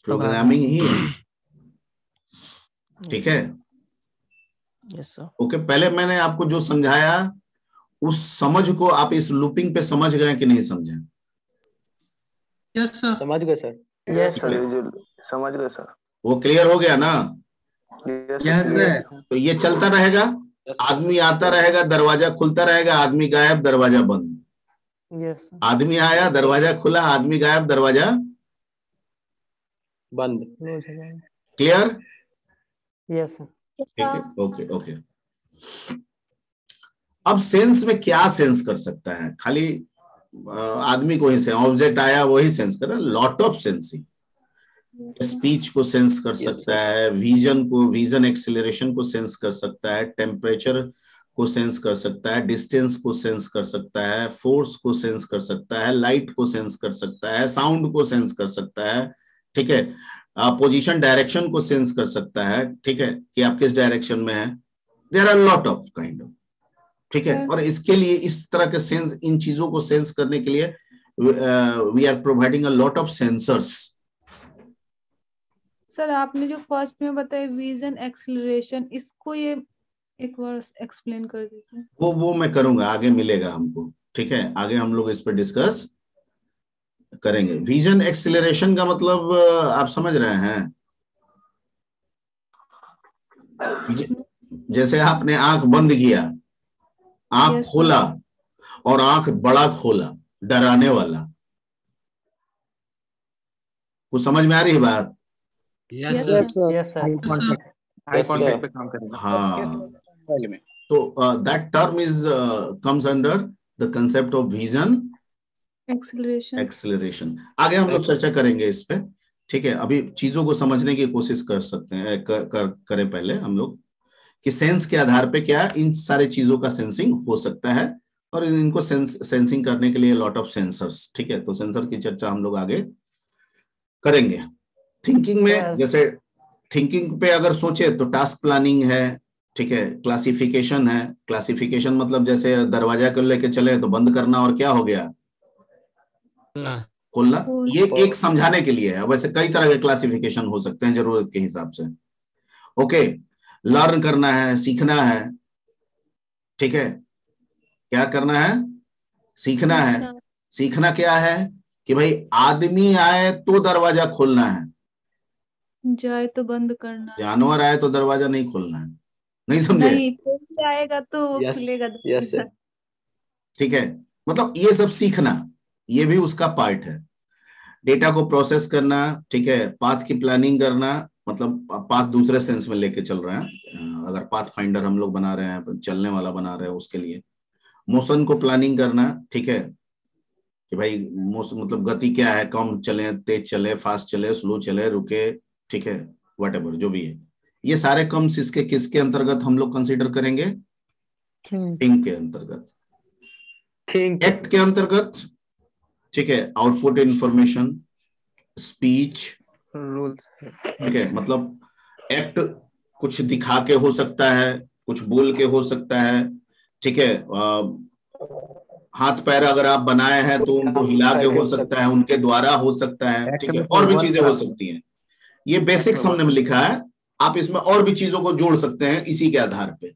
प्रोग्रामिंग ही है, ठीक है। Yes sir. ओके, पहले मैंने आपको जो समझाया उस समझ को आप इस लूपिंग पे समझ गए कि नहीं समझे? Yes sir. समझ गए सर। Yes sir. समझ गए सर। वो क्लियर हो गया ना? Yes, sir. तो ये चलता रहेगा, Yes, आदमी आता रहेगा, दरवाजा खुलता रहेगा, आदमी गायब, दरवाजा बंद। Yes sir. आदमी आया, दरवाजा खुला, आदमी गायब, दरवाजा बंद। क्लोज हो जाएगा। क्लियर? Yes sir. ठीक है, ओके ओके। अब सेंस में क्या सेंस कर सकता है? खाली आदमी को ही सेंस, ऑब्जेक्ट आया वही सेंस कर रहा है, लॉट ऑफ सेंसिंग। स्पीच को सेंस कर सकता है, विजन को, विजन एक्सीलरेशन को सेंस कर सकता है, टेम्परेचर को सेंस कर सकता है, डिस्टेंस को सेंस कर सकता है, फोर्स को सेंस कर सकता है, लाइट को सेंस कर सकता है, साउंड को सेंस कर सकता है, ठीक है, पोजीशन डायरेक्शन को सेंस कर सकता है, ठीक है, कि आप किस डायरेक्शन में है। There are lot of kind of, ठीक है। और इसके लिए इस तरह के सेंस, इन चीजों को सेंस करने के लिए we are providing a lot of sensors. Sir आपने जो फर्स्ट में बताया विजन एक्सीलरेशन, इसको ये एक बार एक्सप्लेन कर दीजिए। वो मैं करूंगा, आगे मिलेगा हमको, ठीक है, आगे हम लोग इस पर डिस्कस करेंगे। विजन एक्सीलरेशन का मतलब आप समझ रहे हैं? जैसे आपने आंख बंद किया, आंख Yes, खोला और आंख बड़ा खोला, डराने वाला। कुछ समझ में आ रही है बात? Yes Yes, sir. sir. Yes sir. Eye contact. Eye Yes, contact sir. पे काम करेंगे। हाँ, पहले में। तो that term is comes under the concept of vision acceleration. Acceleration. आगे हम लोग चर्चा करेंगे इस पे, ठीक है। अभी चीजों को समझने की कोशिश कर सकते हैं, करें पहले हम लोग कि सेंस के आधार पे क्या इन सारे चीजों का सेंसिंग हो सकता है, और इनको सेंसिंग करने के लिए लॉट ऑफ सेंसर्स, ठीक है। तो सेंसर की चर्चा हम लोग आगे करेंगे। थिंकिंग में, जैसे थिंकिंग पे अगर सोचे तो टास्क प्लानिंग है, ठीक है, क्लासिफिकेशन है। क्लासिफिकेशन मतलब जैसे दरवाजा को लेके चले तो बंद करना और क्या हो गया, खोलना। ये एक समझाने के लिए है, वैसे कई तरह के क्लासिफिकेशन हो सकते हैं जरूरत के हिसाब से। ओके, लर्न करना है, सीखना है, ठीक है, क्या करना है, सीखना है। सीखना क्या है कि भाई आदमी आए तो दरवाजा खोलना है, जाए तो बंद करना है। जानवर आए तो दरवाजा नहीं खोलना है। नहीं समझे? नहीं, कोई आएगा तो वो Yes, खुलेगा yes, sir. ठीक है, मतलब ये सब सीखना, ये भी उसका पार्ट है। डेटा को प्रोसेस करना, ठीक है, पाथ की प्लानिंग करना, मतलब पाथ दूसरे सेंस में लेके चल रहे हैं, अगर पाथ फाइंडर हम लोग बना रहे हैं, चलने वाला बना रहे हैं, उसके लिए मोशन को प्लानिंग करना, ठीक है, कि भाई मतलब गति क्या है, कम चले, तेज चले, फास्ट चले, स्लो चले, रुके, ठीक है, व्हाटएवर जो भी है, ये सारे कम्स इसके किसके अंतर्गत हम लोग कंसीडर करेंगे? थिंक के अंतर्गत। थिंक एक्ट के अंतर्गत, ठीक है, आउटपुट इंफॉर्मेशन, स्पीच, रूल्स। ठीक है, मतलब एक्ट कुछ दिखा के हो सकता है, कुछ बोल के हो सकता है, ठीक है, हाथ पैर अगर आप बनाए हैं तो उनको हिला के हो सकता है, उनके द्वारा हो सकता है, ठीक है, और भी चीजें हो सकती हैं। ये बेसिक हमने में लिखा है, आप इसमें और भी चीजों को जोड़ सकते हैं इसी के आधार पे।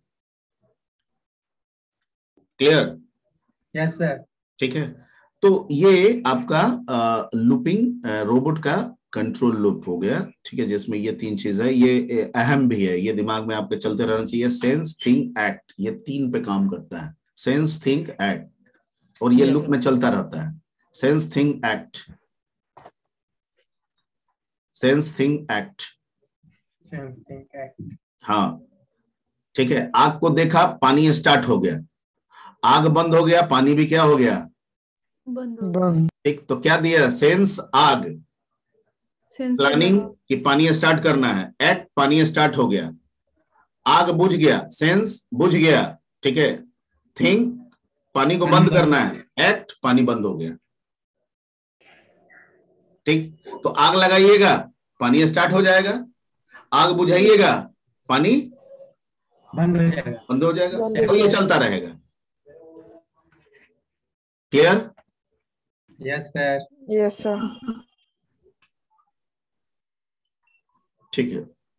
क्लियर? Yes sir. ठीक है, तो ये आपका लूपिंग रोबोट का कंट्रोल लूप हो गया, ठीक है, जिसमें ये तीन चीज है, ये अहम भी है, ये दिमाग में आपके चलते रहना चाहिए। सेंस, थिंक, एक्ट, ये तीन पे काम करता है, सेंस, थिंक, एक्ट, और ये लूप में चलता रहता है। Sense, think, act, sense, think, act. हाँ, ठीक है, आग को देखा, पानी स्टार्ट हो गया, आग बंद हो गया, पानी भी क्या हो गया? बंद। ठीक, तो क्या दिया? सेंस आग, प्लानिंग कि पानी स्टार्ट करना है, एक्ट पानी स्टार्ट हो गया, आग बुझ गया, सेंस बुझ गया, ठीक है, थिंक पानी को बंद करना है, एक्ट पानी बंद हो गया। ठीक, तो आग लगाइएगा, पानी स्टार्ट हो जाएगा, आग बुझाइएगा, पानी बंद हो जाएगा, और ये चलता रहेगा। Clear? Yes sir. Yes sir. ठीक है,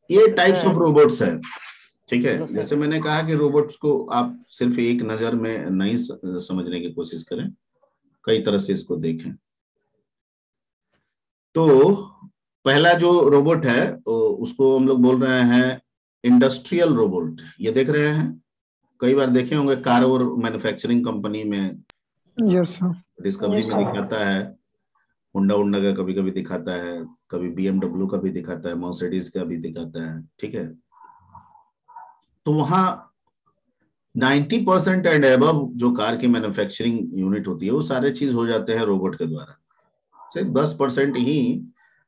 ये टाइप्स ऑफ रोबोट्स है, ठीक है। जैसे मैंने कहा कि रोबोट्स को आप सिर्फ एक नजर में नहीं समझने की कोशिश करें, कई तरह से इसको देखें। तो पहला जो रोबोट है उसको हम लोग बोल रहे हैं इंडस्ट्रियल रोबोट। ये देख रहे हैं, कई बार देखे होंगे कार और मैन्युफैक्चरिंग कंपनी में, यस सर, डिस्कवरी में दिखाता है, होंडा का कभी कभी दिखाता है, कभी BMW का भी दिखाता है, मर्सिडीज का भी दिखाता है, ठीक है। तो वहां 90% एंड अबव जो कार की मैन्युफैक्चरिंग यूनिट होती है वो सारे चीज हो जाते हैं रोबोट के द्वारा। सिर्फ 10% ही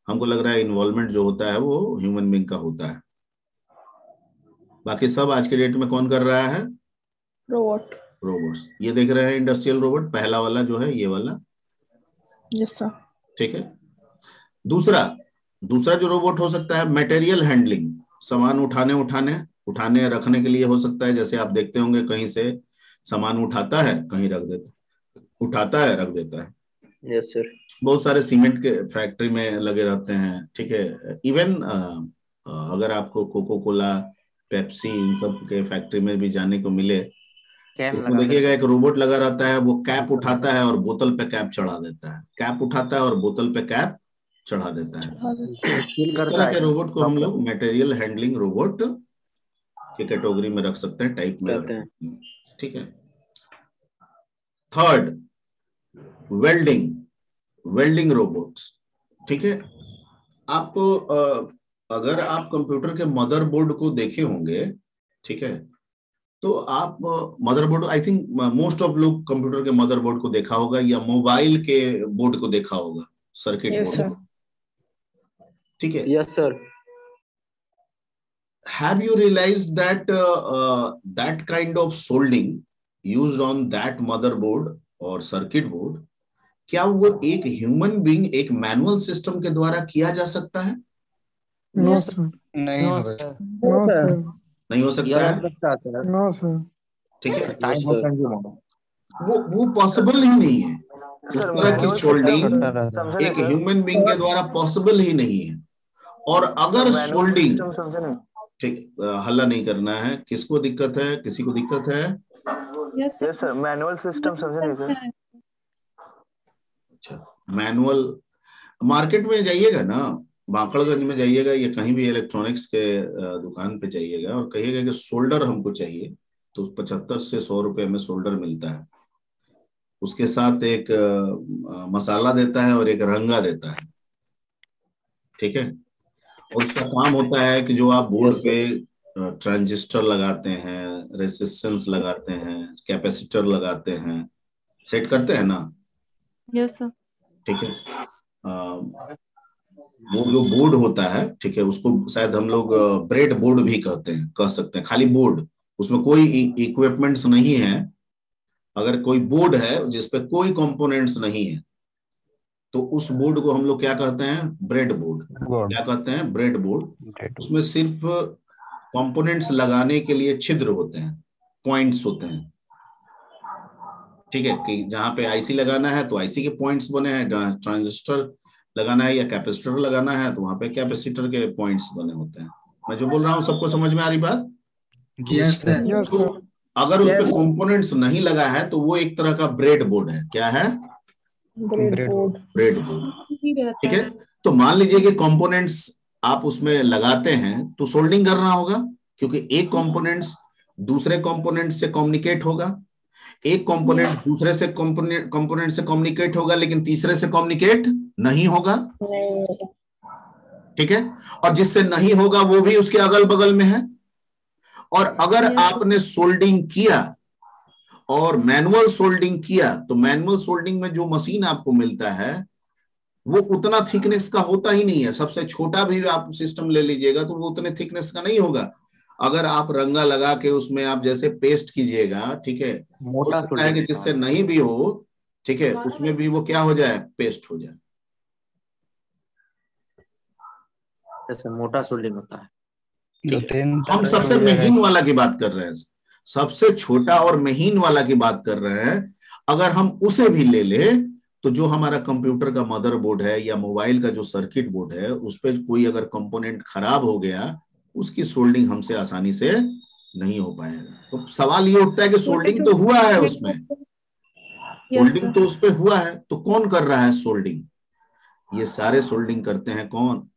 हमको लग रहा है इन्वॉल्वमेंट जो होता है वो ह्यूमन बीइंग का होता है। बाकी सब आज के डेट में कौन कर रहा है? रोबोट्स। ये देख रहे हैं इंडस्ट्रियल रोबोट, पहला वाला जो है ये वाला। Yes sir. ठीक है, दूसरा जो रोबोट हो सकता है मटेरियल हैंडलिंग, सामान उठाने रखने के लिए हो सकता है। जैसे आप देखते होंगे कहीं से सामान उठाता है, कहीं रख देता है, उठाता है रख देता है। Yes sir. बहुत सारे सीमेंट के फैक्ट्री में लगे रहते हैं, ठीक है। इवन अगर आपको कोको कोला, पेप्सी, इन सब के फैक्ट्री में भी जाने को मिले, तो देखिएगा एक रोबोट लगा रहता है, वो कैप उठाता है और बोतल पे कैप चढ़ा देता है, कैप उठाता है और बोतल पे कैप चढ़ा देता है। इस तरह के रोबोट को हम लोग मटेरियल हैंडलिंग रोबोट की कैटेगरी में रख सकते हैं, टाइप में रख सकते हैं, ठीक है। थर्ड, वेल्डिंग रोबोट्स, ठीक है। आपको अगर आप कंप्यूटर के मदरबोर्ड को देखे होंगे, ठीक है, तो आप motherboard, I think most of लोग कंप्यूटर के मदरबोर्ड को देखा होगा या मोबाइल के बोर्ड को देखा होगा, सर्किट बोर्ड, ठीक है। Yes sir. Have you realized that that kind of soldering used on that motherboard or circuit board, क्या वो एक ह्यूमन बीइंग, एक मैनुअल सिस्टम के द्वारा किया जा सकता है? No sir. नहीं नो सर। सर। नहीं हो सकता है, नो सर। ठीक है। वो पॉसिबल ही नहीं है, उस तरह की सोल्डिंग एक ह्यूमन बीइंग के द्वारा पॉसिबल ही नहीं है। और अगर सोल्डिंग, ठीक, हल्ला नहीं करना है, किसको दिक्कत है? किसी को दिक्कत है? यस सर, मैनुअल सिस्टम समझे नहीं सर। अच्छा, मैनुअल, मार्केट में जाइएगा ना, बांकड़गंज में जाइएगा या कहीं भी इलेक्ट्रॉनिक्स के दुकान पे जाइएगा और कहिएगा कि सोल्डर हमको चाहिए, तो 75 से 100 रुपए में सोल्डर मिलता है। उसके साथ एक मसाला देता है और एक रंगा देता है, ठीक है। और उसका काम होता है कि जो आप बोर्ड पे ट्रांजिस्टर लगाते हैं, रेजिस्टेंस लगाते हैं, कैपेसिटर लगाते हैं, सेट करते हैं ना, यस सर। ठीक है। वो जो बोर्ड होता है, ठीक है, उसको शायद हम लोग ब्रेड बोर्ड भी कह सकते हैं, खाली बोर्ड, उसमें कोई इक्विपमेंट्स नहीं है। अगर कोई बोर्ड है जिसपे कोई कंपोनेंट्स नहीं है तो उस बोर्ड को हम लोग क्या कहते हैं? Bread board. क्या कहते हैं? Bread board. उसमें सिर्फ कंपोनेंट्स लगाने के लिए छिद्र होते हैं, पॉइंट्स होते हैं। ठीक है, कि जहां पे आईसी लगाना है तो आईसी के पॉइंट्स बने हैं, जहां ट्रांजिस्टर लगाना है या कैपेसिटर लगाना है तो वहां पे कैपेसिटर के पॉइंट्स बने होते हैं। मैं जो बोल रहा हूँ सबको समझ में आ रही बात? Yes sir. यस तो सर। अगर उस पे कंपोनेंट्स नहीं लगा है तो वो एक तरह का ब्रेड बोर्ड है। क्या है? Bread board. Bread board. ही रहता ठीक है। तो मान लीजिए कि कंपोनेंट्स आप उसमें लगाते हैं तो सोल्डिंग करना होगा, क्योंकि एक कंपोनेंट्स दूसरे कंपोनेंट से कम्युनिकेट होगा, एक कंपोनेंट दूसरे से कंपोनेंट से कम्युनिकेट होगा, लेकिन तीसरे से कम्युनिकेट नहीं होगा। ठीक है। और जिससे नहीं होगा वो भी उसके अगल बगल में है। और अगर आपने सोल्डिंग किया और मैनुअल सोल्डिंग किया तो मैनुअल सोल्डिंग में जो मशीन आपको मिलता है वो उतना थिकनेस का होता ही नहीं है। सबसे छोटा भी आप सिस्टम ले लीजिएगा तो वो उतने थिकनेस का नहीं होगा। अगर आप रंगा लगा के उसमें आप जैसे पेस्ट कीजिएगा, ठीक है, मोटा हो सकता है कि जिससे नहीं भी हो, ठीक है, उसमें भी वो क्या हो जाए? पेस्ट हो जाए। जैसे मोटा सोल्डिंग होता है। हम सबसे महीन वाला की बात कर रहे हैं, सबसे छोटा और महीन वाला की बात कर रहे हैं। अगर हम उसे भी ले ले तो जो हमारा कंप्यूटर का मदरबोर्ड है या मोबाइल का जो सर्किट बोर्ड है उस पर कोई अगर कंपोनेंट खराब हो गया, उसकी सोल्डिंग हमसे आसानी से नहीं हो पाएगा। तो सवाल ये उठता है कि सोल्डिंग तो हुआ है उसमें, सोल्डिंग तो उस पर हुआ है, तो कौन कर रहा है सोल्डिंग? ये सारे सोल्डिंग करते हैं कौन?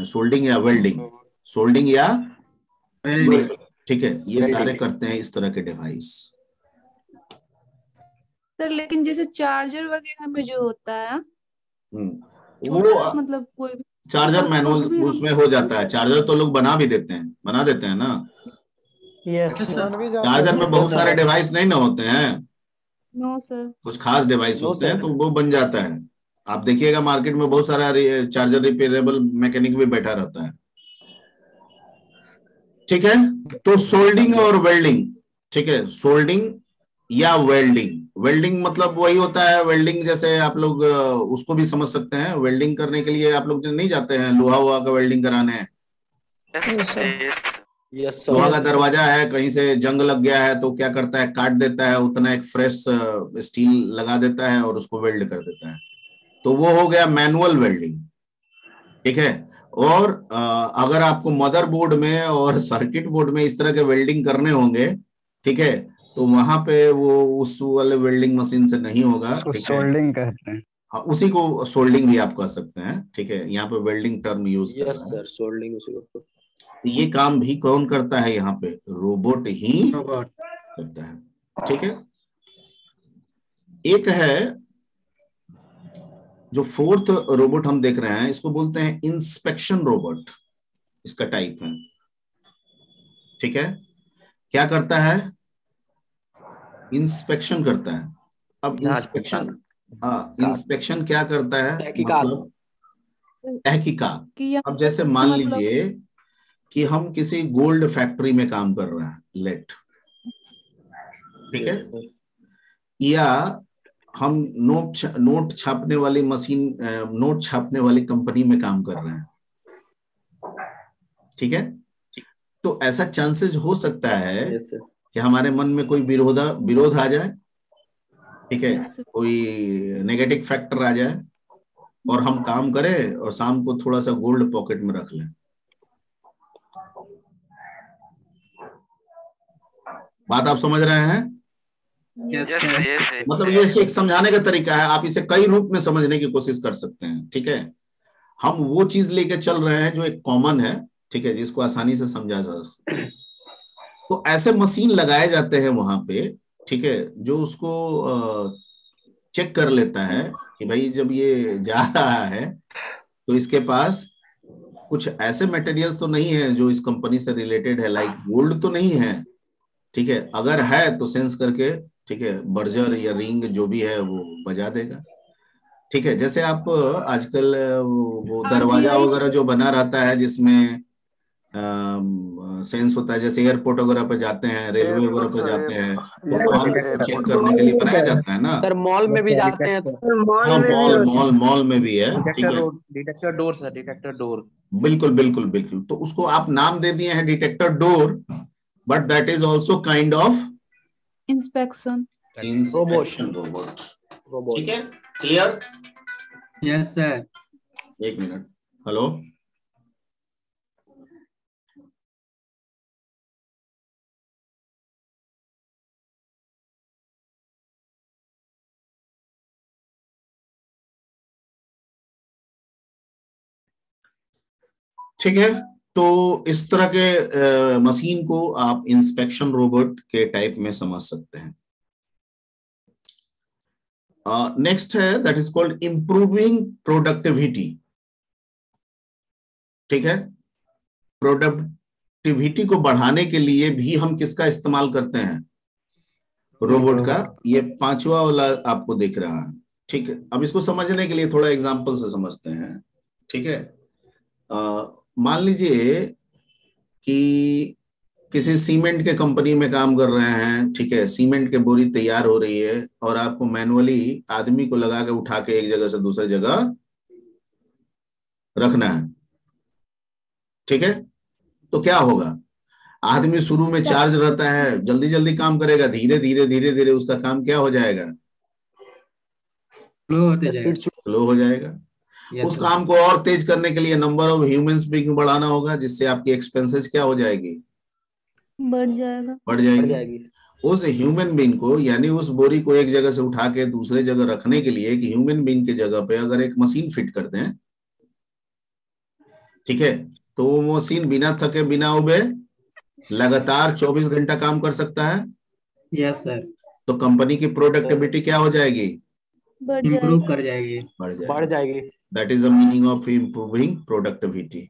सोल्डिंग या वेल्डिंग? सोल्डिंग या वेल्डिंग। ठीक है, ये सारे करते हैं इस तरह के डिवाइस। सर लेकिन जैसे चार्जर वगैरह में जो होता है वो मतलब कोई भी चार्जर मैनुअल उसमें हो जाता है। चार्जर तो लोग बना देते हैं ना। चार्जर में बहुत सारे डिवाइस नहीं ना होते हैं। No sir. कुछ खास डिवाइस होते हैं तो वो बन जाता है। आप देखिएगा मार्केट में बहुत सारा चार्जर रिपेयरेबल मैकेनिक भी बैठा रहता है। ठीक है। तो सोल्डिंग और वेल्डिंग, ठीक है, सोल्डिंग या वेल्डिंग। वेल्डिंग मतलब वही होता है, वेल्डिंग जैसे आप लोग उसको भी समझ सकते हैं। वेल्डिंग करने के लिए आप लोग नहीं जाते हैं लोहा वोहा का वेल्डिंग कराने। लोहा का दरवाजा है, कहीं से जंग लग गया है तो क्या करता है? काट देता है, उतना एक फ्रेश स्टील लगा देता है और उसको वेल्ड कर देता है। तो वो हो गया मैनुअल वेल्डिंग। ठीक है। और अगर आपको मदरबोर्ड में और सर्किट बोर्ड में इस तरह के वेल्डिंग करने होंगे, ठीक है, तो वहां पे वो उस वाले वेल्डिंग मशीन से नहीं होगा। सोल्डिंग कहते हैं। हाँ, उसी को सोल्डिंग भी आप कह सकते हैं। ठीक है, यहाँ पे वेल्डिंग टर्म यूज कर रहा है। यस सर, सोल्डिंग उसी को। ये काम भी कौन करता है? यहाँ पे रोबोट ही करता है। ठीक है। एक है जो फोर्थ रोबोट हम देख रहे हैं, इसको बोलते हैं इंस्पेक्शन रोबोट। इसका टाइप है। ठीक है। क्या करता है? इंस्पेक्शन करता है। अब इंस्पेक्शन, इंस्पेक्शन क्या करता है? मतलब तहकीकात। अब जैसे मान लीजिए कि हम किसी गोल्ड फैक्ट्री में काम कर रहे हैं, लेट, ठीक है, या हम नोट छापने वाली मशीन, नोट छापने वाली कंपनी में काम कर रहे हैं, ठीक है। तो ऐसा चांसेस हो सकता है कि हमारे मन में कोई विरोध आ जाए, ठीक है, कोई नेगेटिव फैक्टर आ जाए और हम काम करें और शाम को थोड़ा सा गोल्ड पॉकेट में रख लें। बात आप समझ रहे हैं? मतलब ये एक समझाने का तरीका है, आप इसे कई रूप में समझने की कोशिश कर सकते हैं। ठीक है। हम वो चीज लेके चल रहे हैं जो एक कॉमन है, ठीक है, जिसको आसानी से समझा जा सकता है। तो ऐसे मशीन लगाए जाते हैं वहां पे, ठीक है, जो उसको चेक कर लेता है कि भाई जब ये जा रहा है तो इसके पास कुछ ऐसे मटेरियल्स तो नहीं है जो इस कंपनी से रिलेटेड है, लाइक गोल्ड तो नहीं है, ठीक है, अगर है तो सेंस करके, ठीक है, बर्जर या रिंग जो भी है वो बजा देगा। ठीक है, जैसे आप आजकल वो दरवाजा RBI वगैरह जो बना रहता है जिसमें सेंस होता है, जैसे एयरपोर्ट वगैरह पे जाते हैं, रेलवे वगैरह पे जाते हैं, तो वहां चेक करने के लिए बनाया जाता है ना। सर मॉल में भी जाते हैं हाँ, मॉल में भी है। ठीक है, detector door sir, detector door. बिल्कुल बिल्कुल बिल्कुल। तो उसको आप नाम दे दिए हैं detector door, but that is also kind of inspection. Inspection robot. ठीक है, क्लियर? Yes sir. एक मिनट, हेलो। ठीक है, तो इस तरह के मशीन को आप इंस्पेक्शन रोबोट के टाइप में समझ सकते हैं। नेक्स्ट है that is called improving productivity. ठीक है, प्रोडक्टिविटी को बढ़ाने के लिए भी हम किसका इस्तेमाल करते हैं? रोबोट का। ये पांचवा वाला आपको दिख रहा है। ठीक है, अब इसको समझने के लिए थोड़ा एग्जांपल से समझते हैं। ठीक है, मान लीजिए कि किसी सीमेंट के कंपनी में काम कर रहे हैं। ठीक है, सीमेंट की बोरी तैयार हो रही है और आपको मैनुअली आदमी को लगा के उठा के एक जगह से दूसरी जगह रखना है। ठीक है, तो क्या होगा? आदमी शुरू में चार्ज रहता है, जल्दी जल्दी काम करेगा, धीरे धीरे उसका काम क्या हो जाएगा? स्लो हो जाएगा। उस काम को और तेज करने के लिए नंबर ऑफ ह्यूमंस बीइंग बढ़ाना होगा, जिससे आपकी एक्सपेंसेस क्या हो जाएगी? बढ़ जाएगी। उस ह्यूमन बीइंग को, यानी उस बोरी को एक जगह से उठा के दूसरे जगह रखने के लिए एक ह्यूमन बीइंग की जगह पे अगर एक मशीन फिट कर दें, ठीक है, तो वो मशीन बिना थके बिना उबे लगातार 24 घंटा काम कर सकता है। Yes sir. तो कंपनी की प्रोडक्टिविटी क्या हो जाएगी? इम्प्रूव कर जाएगी। बढ़ जाएगी। That is the meaning of improving productivity.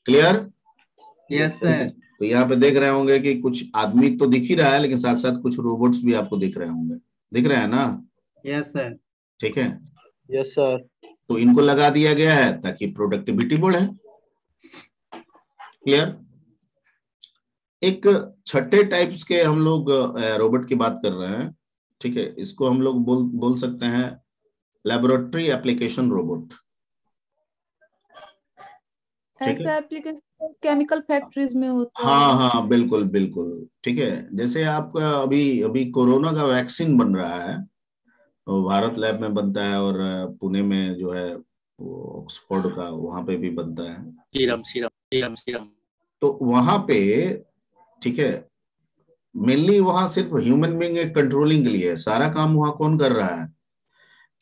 Clear? Yes sir. तो यहाँ पे देख रहे होंगे कि कुछ आदमी तो दिख ही रहा है, लेकिन साथ साथ कुछ रोबोट्स भी आपको दिख रहे होंगे। दिख रहे हैं ना? Yes sir. ठीक है, यस सर। तो इनको लगा दिया गया है ताकि प्रोडक्टिविटी बढ़े। क्लियर? एक छठे टाइप्स के हम लोग रोबोट की बात कर रहे हैं। ठीक है, इसको हम लोग बोल सकते हैं लैबोरेटरी एप्लीकेशन रोबोट। ऐसा एप्लीकेशन केमिकल फैक्ट्रीज में होता है। हाँ, बिल्कुल बिल्कुल। ठीक है, जैसे आपका अभी कोरोना का वैक्सीन बन रहा है, वो भारत लैब में बनता है और पुणे में जो है वो ऑक्सफोर्ड का, वहां पे भी बनता है सीरम। तो वहां पे, ठीक है, मेनली वहां सिर्फ ह्यूमन बीइंग एक कंट्रोलिंग के लिए है। सारा काम वहां कौन कर रहा है?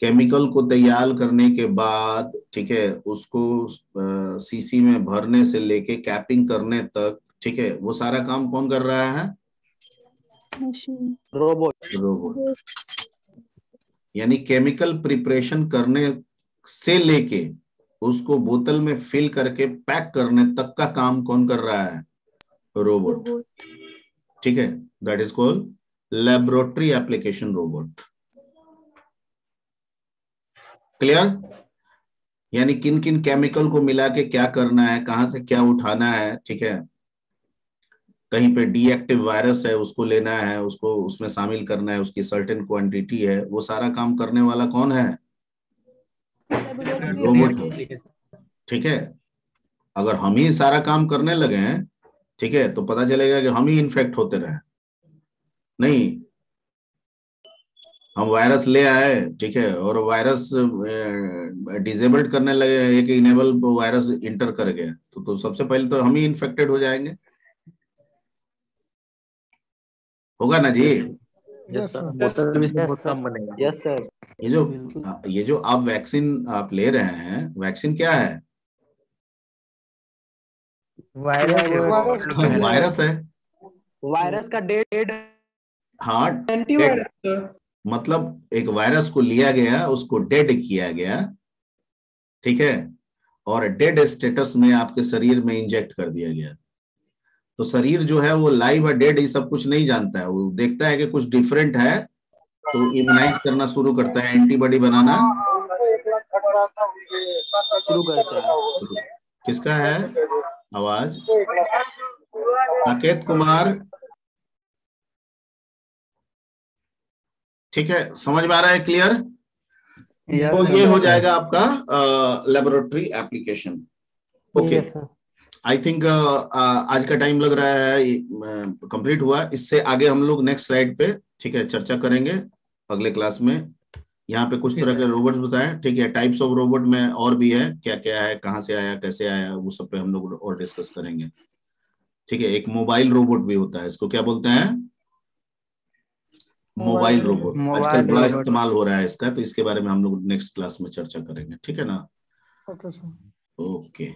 केमिकल को तैयार करने के बाद, ठीक है, उसको सीसी में भरने से लेके कैपिंग करने तक, ठीक है, वो सारा काम कौन कर रहा है? रोबोट। यानी केमिकल प्रिपरेशन करने से लेके उसको बोतल में फिल करके पैक करने तक का काम कौन कर रहा है? रोबोट। ठीक है, that is called laboratory application robot. Clear? यानी किन किन केमिकल को मिला के क्या करना है, कहां से क्या उठाना है। ठीक है, कहीं पे डीएक्टिव वायरस है, उसको लेना है, उसको उसमें शामिल करना है, उसकी सर्टेन क्वांटिटी है, वो सारा काम करने वाला कौन है? रोबोट। ठीक है, अगर हम ही सारा काम करने लगे हैं, ठीक है, तो पता चलेगा कि हम ही इन्फेक्ट होते रहे। नहीं, हम वायरस ले आए, ठीक है, और वायरस डिसेबल्ड करने लगे, एक इनेबल वायरस इंटर कर गया, तो सबसे पहले तो हम ही इन्फेक्टेड हो जाएंगे। होगा ना जी? Yes sir. बोतल में से बहुत कम बनेगा। Yes sir. ये जो आप वैक्सीन आप ले रहे हैं, वैक्सीन क्या है? वायरस है। वायरस का डेड। हाँ, मतलब एक वायरस को लिया गया, उसको डेड किया गया, ठीक है, और डेड स्टेटस में आपके शरीर में इंजेक्ट कर दिया गया। तो शरीर जो है वो लाइव और डेड ये सब कुछ नहीं जानता है, वो देखता है कि कुछ डिफरेंट है तो इम्यूनाइज करना शुरू करता है, एंटीबॉडी बनाना शुरू करता है। किसका है आवाज? साकेत कुमार, ठीक है, समझ में आ रहा है? क्लियर? तो ये हो जाएगा आपका laboratory application. Okay, I think आज का टाइम लग रहा है कंप्लीट हुआ। इससे आगे हम लोग नेक्स्ट स्लाइड पे, ठीक है, चर्चा करेंगे अगले क्लास में। यहाँ पे कुछ तरह के रोबोट्स बताएं, ठीक है, टाइप्स ऑफ रोबोट में और भी है, क्या क्या है, कहाँ से आया, कैसे आया, वो सब पे हम लोग और डिस्कस करेंगे। ठीक है, एक मोबाइल रोबोट भी होता है, इसको क्या बोलते हैं? Mobile robot. आजकल बड़ा इस्तेमाल हो रहा है इसका, तो इसके बारे में हम लोग नेक्स्ट क्लास में चर्चा करेंगे। ठीक है ना? Okay sir. ओके।